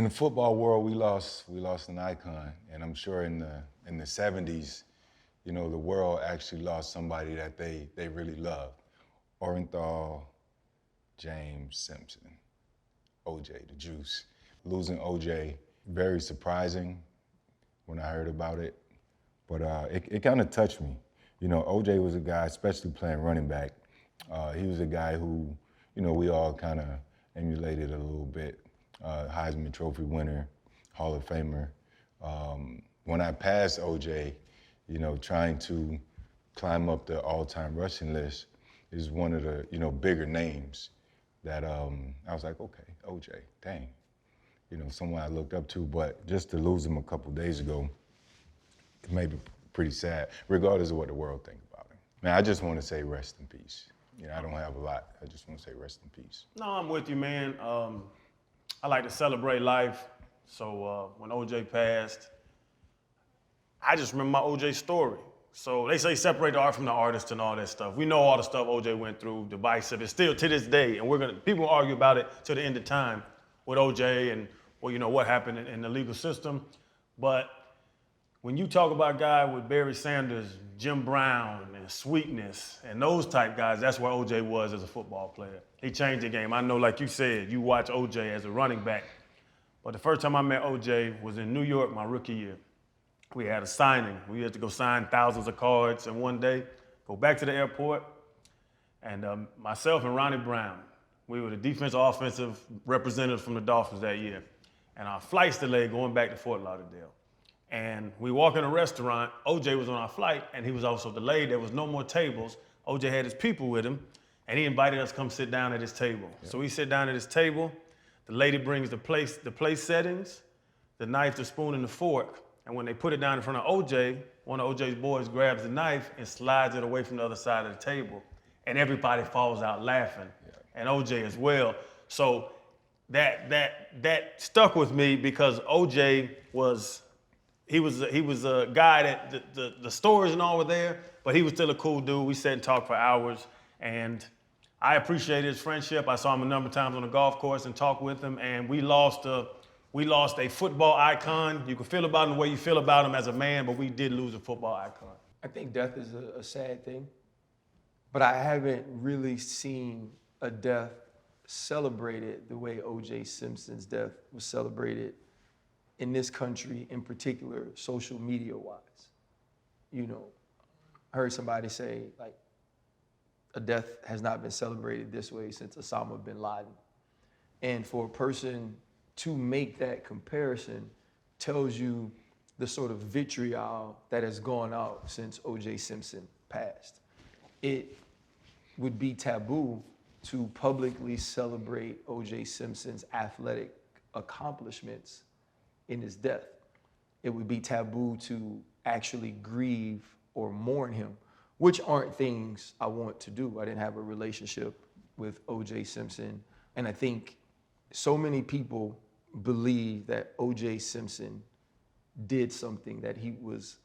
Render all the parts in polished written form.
In the football world, we lost an icon, and I'm sure in the '70s, you know, the world actually lost somebody that they really loved. Orenthal, James, Simpson, OJ, the Juice. Losing OJ, very surprising when I heard about it, but it kind of touched me. You know, OJ was a guy, especially playing running back. He was a guy who, you know, we all kind of emulated a little bit. Heisman Trophy winner, Hall of Famer. When I passed OJ, you know, trying to climb up the all-time rushing list is one of the, you know, bigger names that I was like, okay, OJ, dang. You know, someone I looked up to, but just to lose him a couple days ago, it made me pretty sad, regardless of what the world thinks about him. Man, I just want to say rest in peace. You know, I don't have a lot. I just want to say rest in peace. No, I'm with you, man. I like to celebrate life. So when OJ passed, I just remember my OJ story. So they say separate the art from the artist and all that stuff. We know all the stuff OJ went through, divisive. It's still to this day, and people argue about it to the end of time with OJ and, well, you know, what happened in the legal system. But when you talk about a guy with Barry Sanders, Jim Brown, and Sweetness, and those type guys, that's where OJ was as a football player. He changed the game. I know, like you said, you watch OJ as a running back. But the first time I met OJ was in New York my rookie year. We had a signing. We had to go sign thousands of cards in one day, go back to the airport, and myself and Ronnie Brown, we were the defensive offensive representatives from the Dolphins that year. And our flight's delayed going back to Fort Lauderdale. And we walk in a restaurant, OJ was on our flight, and he was also delayed. There was no more tables. OJ had his people with him, and he invited us to come sit down at his table. Yep. So we sit down at his table. The lady brings the place settings, the knife, the spoon, and the fork. And when they put it down in front of OJ, one of OJ's boys grabs the knife and slides it away from the other side of the table. And everybody falls out laughing, and OJ as well. So that stuck with me because OJ was a guy that the stories and all were there, but he was still a cool dude. We sat and talked for hours, and I appreciated his friendship. I saw him a number of times on the golf course and talked with him, and we lost a football icon. You can feel about him the way you feel about him as a man, but we did lose a football icon. I think death is a sad thing, but I haven't really seen a death celebrated the way O.J. Simpson's death was celebrated in this country, in particular, social media-wise. You know, I heard somebody say, like, a death has not been celebrated this way since Osama bin Laden. And for a person to make that comparison tells you the sort of vitriol that has gone out since O.J. Simpson passed. It would be taboo to publicly celebrate O.J. Simpson's athletic accomplishments in his death. It would be taboo to actually grieve or mourn him, which aren't things I want to do. I didn't have a relationship with O.J. Simpson, and I think so many people believe that O.J. Simpson did something that he was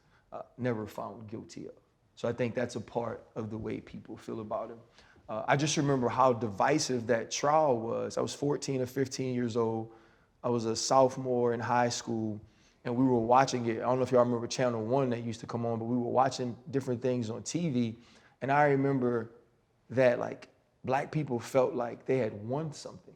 never found guilty of. So I think that's a part of the way people feel about him. I just remember how divisive that trial was. I was 14 or 15 years old. I was a sophomore in high school, and we were watching it. I don't know if y'all remember Channel 1 that used to come on, but we were watching different things on TV. And I remember that, like, black people felt like they had won something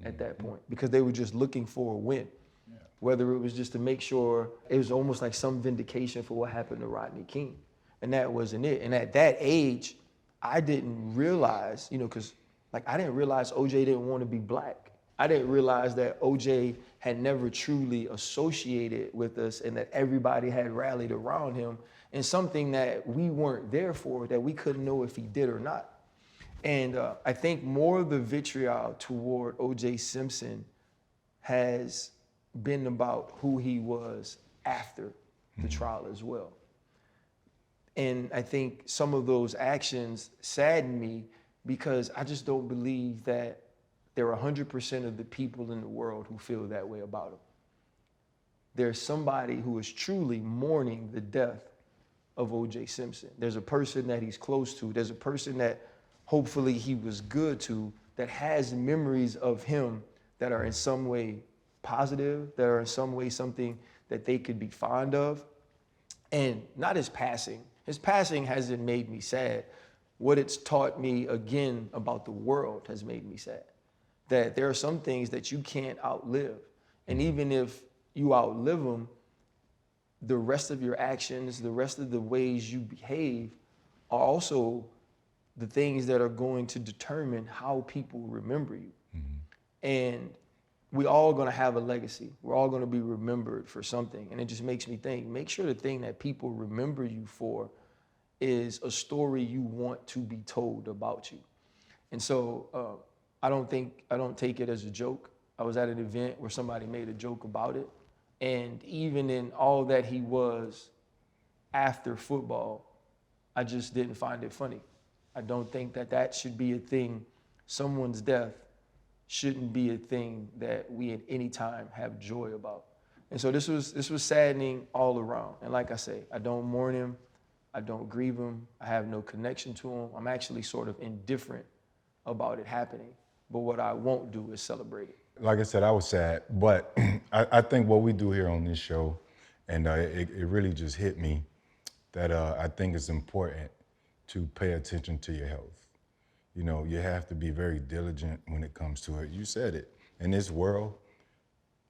at that point because they were just looking for a win. Yeah. Whether it was just to make sure, it was almost like some vindication for what happened to Rodney King. And that wasn't it. And at that age, I didn't realize, you know, because, like, I didn't realize OJ didn't want to be black. I didn't realize that OJ had never truly associated with us and that everybody had rallied around him in something that we weren't there for, that we couldn't know if he did or not. And I think more of the vitriol toward O.J. Simpson has been about who he was after the trial as well. And I think some of those actions sadden me because I just don't believe that there are 100% of the people in the world who feel that way about him. There's somebody who is truly mourning the death of O.J. Simpson. There's a person that he's close to. There's a person that hopefully he was good to, that has memories of him that are in some way positive, that are in some way something that they could be fond of. And not his passing. His passing hasn't made me sad. What it's taught me again about the world has made me sad. That there are some things that you can't outlive. And even if you outlive them, the rest of your actions, the rest of the ways you behave are also the things that are going to determine how people remember you. And we all going to have a legacy. We're all going to be remembered for something. And it just makes me think, make sure the thing that people remember you for is a story you want to be told about you. And so I don't take it as a joke. I was at an event where somebody made a joke about it. And even in all that he was after football, I just didn't find it funny. I don't think that that should be a thing. Someone's death shouldn't be a thing that we at any time have joy about. And so this was saddening all around. And like I say, I don't mourn him. I don't grieve him. I have no connection to him. I'm actually sort of indifferent about it happening. But what I won't do is celebrate it. Like I said, I was sad, but I think what we do here on this show, and it really just hit me, that I think it's important to pay attention to your health. You know, you have to be very diligent when it comes to it. You said it. In this world,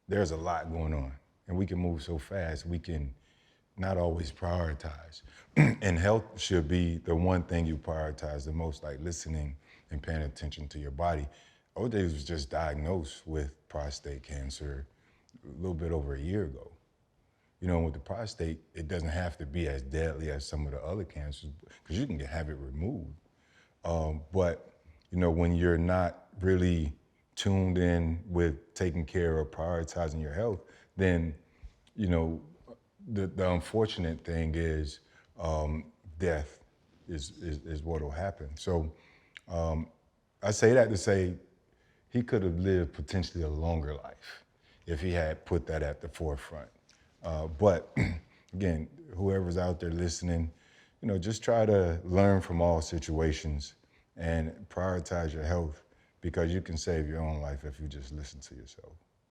there's a lot going on, and we can move so fast, we can not always prioritize. And health should be the one thing you prioritize the most, like listening and paying attention to your body. OJ was just diagnosed with prostate cancer a little bit over a year ago. You know, with the prostate, it doesn't have to be as deadly as some of the other cancers, because you can have it removed. But, you know, when you're not really tuned in with taking care or prioritizing your health, then, you know, the unfortunate thing is death is what will happen. So I say that to say he could have lived potentially a longer life if he had put that at the forefront. But again, whoever's out there listening, you know, just try to learn from all situations and prioritize your health, because you can save your own life if you just listen to yourself.